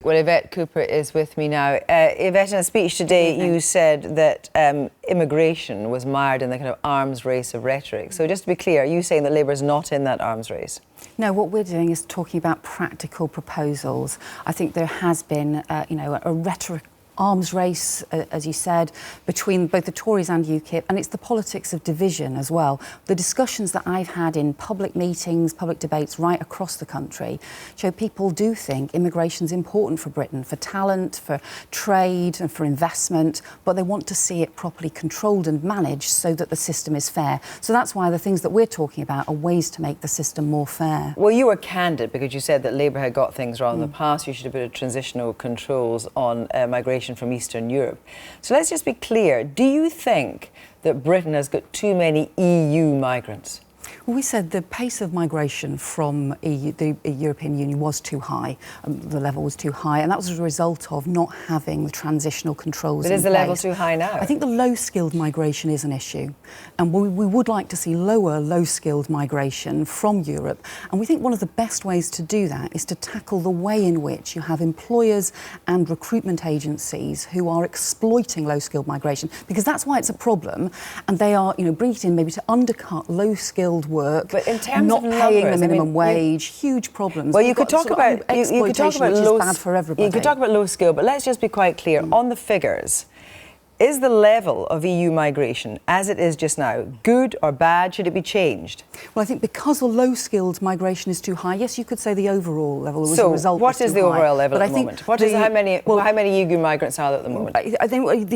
Well, Yvette Cooper is with me now. Yvette, in a speech today, you said that immigration was mired in the kind of arms race of rhetoric. So just to be clear, are you saying that Labour is not in that arms race? No, what we're doing is talking about practical proposals. I think there has been, a rhetoric arms race, as you said, between both the Tories and UKIP, and it's the politics of division as well. The discussions that I've had in public meetings, public debates right across the country show people do think immigration's important for Britain, for talent, for trade and for investment, but they want to see it properly controlled and managed so that the system is fair. So that's why the things that we're talking about are ways to make the system more fair. Well, you were candid because you said that Labour had got things wrong in the past. You should have put transitional controls on migration from Eastern Europe. So let's just be clear. Do you think that Britain has got too many EU migrants? Well, we said the pace of migration from the European Union was too high. The level was too high, and that was as a result of not having the transitional controls in place. But is the level too high now? I think the low-skilled migration is an issue, and we would like to see lower low-skilled migration from Europe. And we think one of the best ways to do that is to tackle the way in which you have employers and recruitment agencies who are exploiting low-skilled migration, because that's why it's a problem, and they are, bringing it in maybe to undercut low-skilled work, but in terms not of paying numbers, the minimum wage, huge problems. Well, you could talk about exploitation, which is bad for everybody. You could talk about low skill, but let's just be quite clear on the figures. Is the level of EU migration, as it is just now, good or bad? Should it be changed? Well, I think because the low-skilled migration is too high, yes, you could say the overall level was a result. So, what is the overall level at the moment? How many EU migrants are there at the moment? I think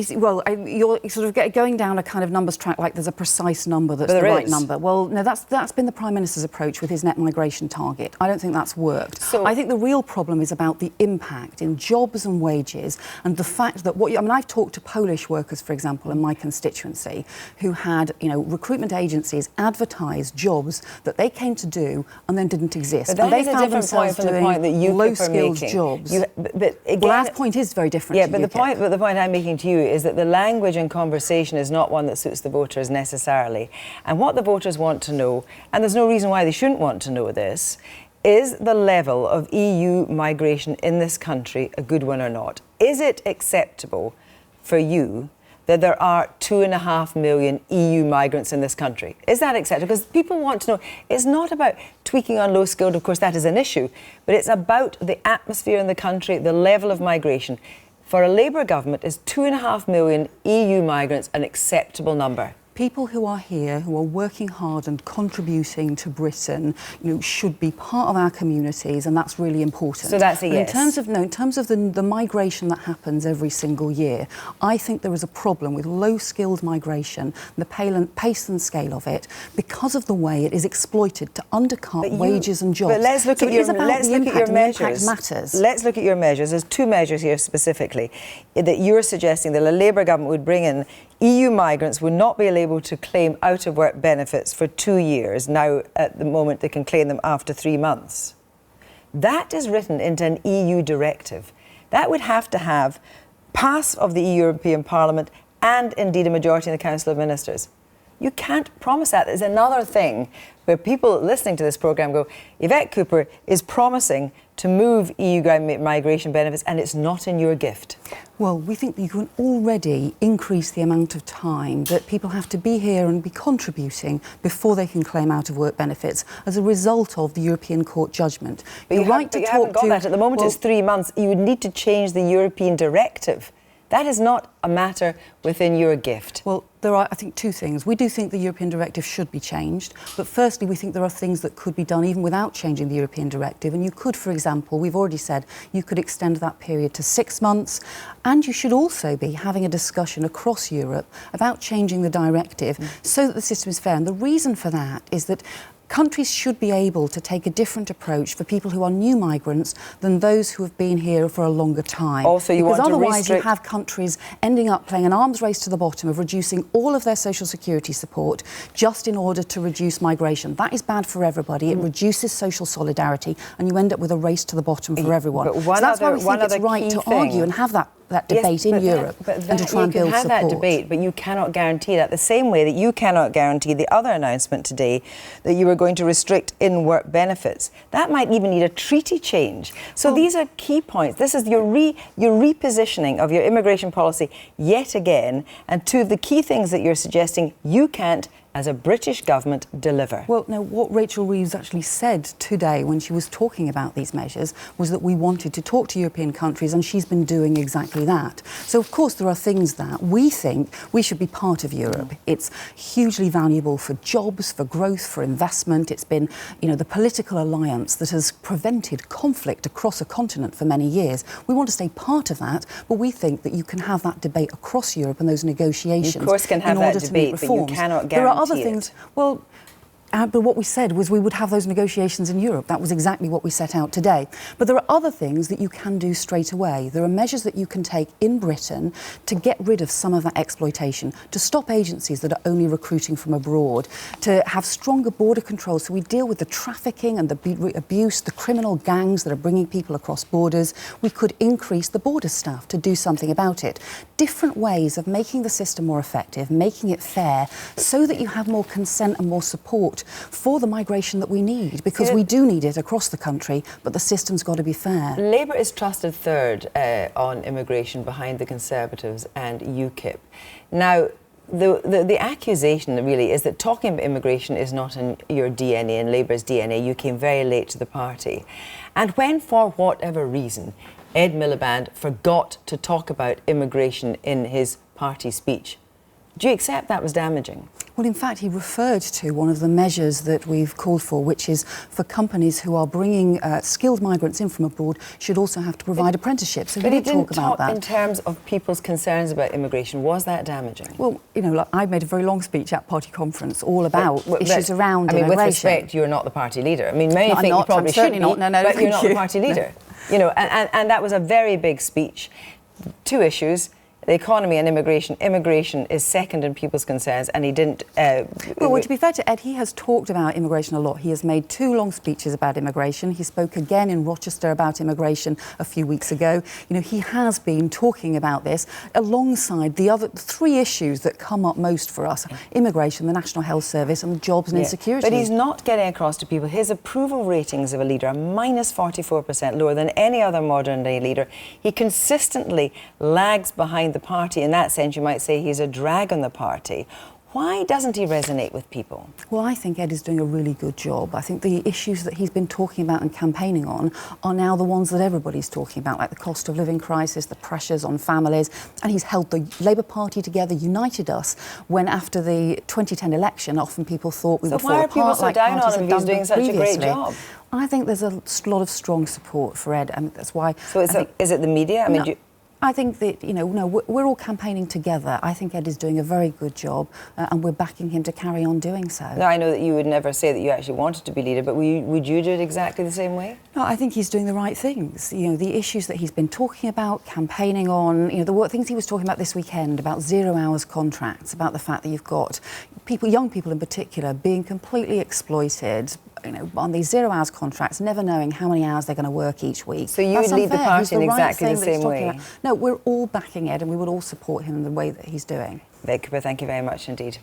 you're sort of going down a kind of numbers track like there's a precise number that's the right number. Well, no, that's been the Prime Minister's approach with his net migration target. I don't think that's worked. So, I think the real problem is about the impact in jobs and wages, and the fact that I've talked to Polish workers, for example, in my constituency, who had, recruitment agencies advertise jobs that they came to do and then didn't exist. But that and is a different point from the point that you are making. Jobs. But again, well, our point is very different. Yeah, but the point I'm making to you is that the language and conversation is not one that suits the voters necessarily. And what the voters want to know, and there's no reason why they shouldn't want to know this, is the level of EU migration in this country a good one or not? Is it acceptable for you that there are 2.5 million EU migrants in this country? Is that acceptable? Because people want to know, it's not about tweaking on low skilled, of course that is an issue, but it's about the atmosphere in the country, the level of migration. For a Labour government, is 2.5 million EU migrants an acceptable number? People who are here, who are working hard and contributing to Britain, should be part of our communities, and that's really important. So that's a yes. In terms of the migration that happens every single year, I think there is a problem with low-skilled migration, the pace and scale of it, because of the way it is exploited to undercut wages and jobs. But let's look at your measures. Matters. Let's look at your measures. There's two measures here specifically that you're suggesting that a Labour government would bring in. EU migrants would not be able to claim out-of-work benefits for 2 years. Now, at the moment, they can claim them after 3 months. That is written into an EU directive. That would have to have pass of the European Parliament and, indeed, a majority in the Council of Ministers. You can't promise that. There's another thing where people listening to this programme go, Yvette Cooper is promising to move EU migration benefits and it's not in your gift. Well, we think that you can already increase the amount of time that people have to be here and be contributing before they can claim out-of-work benefits as a result of the European Court judgment. But you haven't got that. At the moment, it's 3 months. You would need to change the European directive. That is not a matter within your gift. Well, there are, I think, two things. We do think the European directive should be changed, but firstly, we think there are things that could be done even without changing the European directive. And you could, for example, we've already said, you could extend that period to 6 months, and you should also be having a discussion across Europe about changing the directive so that the system is fair. And the reason for that is that countries should be able to take a different approach for people who are new migrants than those who have been here for a longer time. Also, because otherwise you have countries ending up playing an arms race to the bottom of reducing all of their social security support just in order to reduce migration. That is bad for everybody. It reduces social solidarity, and you end up with a race to the bottom for everyone. But so that's why we think it's right to argue and have that debate in Europe and to try and build support. You can have that debate, but you cannot guarantee that. The same way that you cannot guarantee the other announcement today that you were going to restrict in-work benefits. That might even need a treaty change. So these are key points. This is your repositioning of your immigration policy yet again, and two of the key things that you're suggesting you can't, as a British government, deliver. Well, no, what Rachel Reeves actually said today when she was talking about these measures was that we wanted to talk to European countries, and she's been doing exactly that. So, of course, there are things that we think we should be part of Europe. It's hugely valuable for jobs, for growth, for investment. It's been, the political alliance that has prevented conflict across a continent for many years. We want to stay part of that, but we think that you can have that debate across Europe and those negotiations. You, of course, can have that debate, but you cannot guarantee other things. Well, but what we said was we would have those negotiations in Europe. That was exactly what we set out today. But there are other things that you can do straight away. There are measures that you can take in Britain to get rid of some of that exploitation, to stop agencies that are only recruiting from abroad, to have stronger border control so we deal with the trafficking and the abuse, the criminal gangs that are bringing people across borders. We could increase the border staff to do something about it. Different ways of making the system more effective, making it fair, so that you have more consent and more support for the migration that we need, because we do need it across the country, but the system's got to be fair. Labour is trusted third on immigration behind the Conservatives and UKIP. Now, the accusation really is that talking about immigration is not in your DNA, in Labour's DNA. You came very late to the party. And when, for whatever reason, Ed Miliband forgot to talk about immigration in his party speech, do you accept that was damaging? Well, in fact, he referred to one of the measures that we've called for, which is for companies who are bringing skilled migrants in from abroad should also have to provide apprenticeships. So but he didn't talk about that. In terms of people's concerns about immigration. Was that damaging? Well, I made a very long speech at party conference all about issues around immigration. With respect, you're not the party leader. I mean, many think you probably should be, but you're not the party leader. And that was a very big speech. Two issues. The economy and immigration. Immigration is second in people's concerns, and he didn't... Well, to be fair to Ed, he has talked about immigration a lot. He has made 2 long speeches about immigration. He spoke again in Rochester about immigration a few weeks ago. He has been talking about this alongside the other 3 issues that come up most for us. Immigration, the National Health Service, and jobs and insecurity. But he's not getting across to people. His approval ratings of a leader are minus 44%, lower than any other modern-day leader. He consistently lags behind the party. In that sense, you might say he's a drag on the party. Why doesn't he resonate with people? Well, I think Ed is doing a really good job. I think the issues that he's been talking about and campaigning on are now the ones that everybody's talking about, like the cost of living crisis, the pressures on families, and he's held the Labour Party together, united us, when after the 2010 election, often people thought we would fall apart. So why are people so down on him if he's doing such a great job? I think there's a lot of strong support for Ed, and that's why... So is it the media? I mean, I think that, we're all campaigning together. I think Ed is doing a very good job, and we're backing him to carry on doing so. Now, I know that you would never say that you actually wanted to be leader, but would you do it exactly the same way? No, I think he's doing the right things. The issues that he's been talking about, campaigning on, the things he was talking about this weekend, about 0 hours contracts, about the fact that you've got young people in particular, being completely exploited, on these 0 hours contracts, never knowing how many hours they're going to work each week. So you would lead the party in exactly the same way? No, we're all backing Ed, and we would all support him in the way that he's doing. Yvette Cooper, thank you very much indeed.